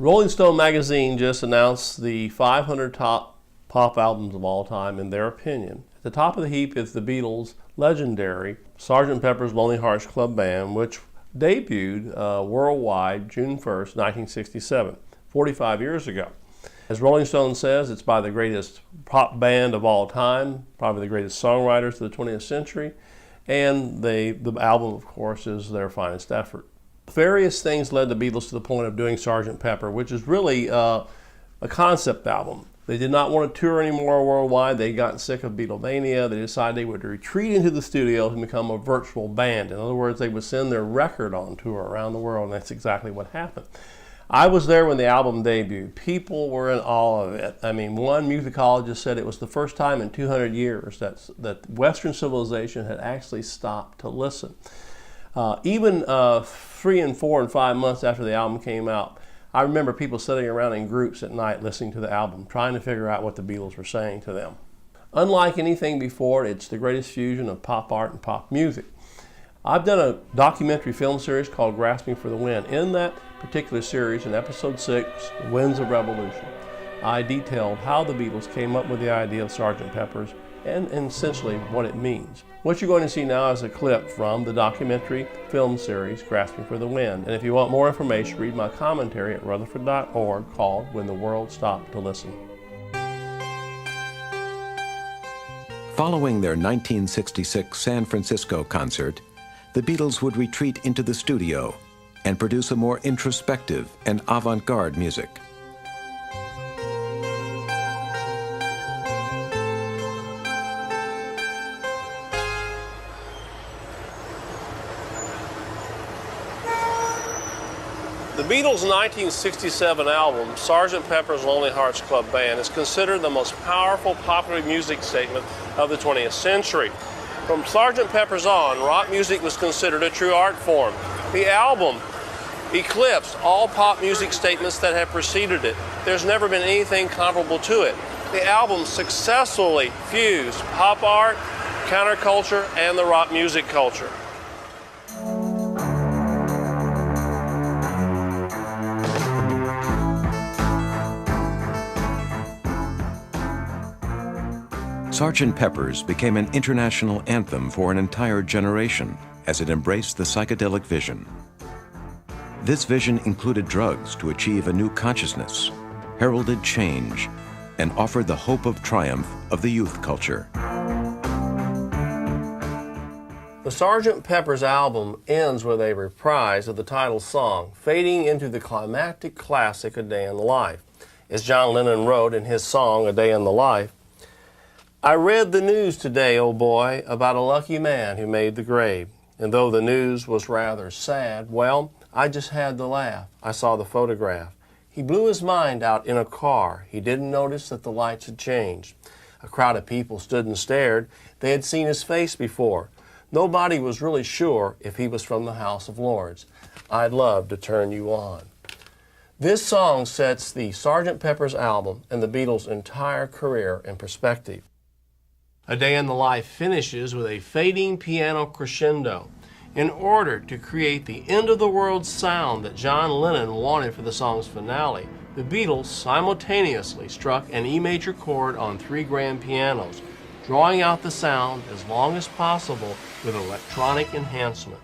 Rolling Stone magazine just announced the 500 top pop albums of all time in their opinion. At the top of the heap is the Beatles' legendary Sgt. Pepper's Lonely Hearts Club Band, which debuted worldwide June 1st, 1967, 45 years ago. As Rolling Stone says, it's by the greatest pop band of all time, probably the greatest songwriters of the 20th century, and the album, of course, is their finest effort. Various things led the Beatles to the point of doing Sgt. Pepper, which is really a concept album. They did not want to tour anymore worldwide. They'd gotten sick of Beatlemania. They decided they would retreat into the studio and become a virtual band. In other words, they would send their record on tour around the world, and that's exactly what happened. I was there when the album debuted. People were in awe of it. I mean, one musicologist said it was the first time in 200 years that Western civilization had actually stopped to listen. Even 3 and 4 and 5 months after the album came out, I remember people sitting around in groups at night listening to the album, trying to figure out what the Beatles were saying to them. Unlike anything before, it's the greatest fusion of pop art and pop music. I've done a documentary film series called Grasping for the Wind. In that particular series, in episode 6, Winds of Revolution, I detailed how the Beatles came up with the idea of Sgt. Pepper's and essentially what it means. What you're going to see now is a clip from the documentary film series Grasping for the Wind. And if you want more information, read my commentary at rutherford.org called When the World Stopped to Listen. Following their 1966 San Francisco concert, the Beatles would retreat into the studio and produce a more introspective and avant-garde music. The Beatles' 1967 album, Sgt. Pepper's Lonely Hearts Club Band, is considered the most powerful popular music statement of the 20th century. From Sgt. Pepper's on, rock music was considered a true art form. The album eclipsed all pop music statements that had preceded it. There's never been anything comparable to it. The album successfully fused pop art, counterculture, and the rock music culture. Sgt. Pepper's became an international anthem for an entire generation as it embraced the psychedelic vision. This vision included drugs to achieve a new consciousness, heralded change, and offered the hope of triumph of the youth culture. The Sgt. Pepper's album ends with a reprise of the title song, fading into the climactic classic A Day in the Life. As John Lennon wrote in his song A Day in the Life, I read the news today, oh boy, about a lucky man who made the grade. And though the news was rather sad, well, I just had to laugh. I saw the photograph. He blew his mind out in a car. He didn't notice that the lights had changed. A crowd of people stood and stared. They had seen his face before. Nobody was really sure if he was from the House of Lords. I'd love to turn you on. This song sets the Sgt. Pepper's album and the Beatles' entire career in perspective. A Day in the Life finishes with a fading piano crescendo. In order to create the end-of-the-world sound that John Lennon wanted for the song's finale, the Beatles simultaneously struck an E major chord on 3 grand pianos, drawing out the sound as long as possible with electronic enhancement.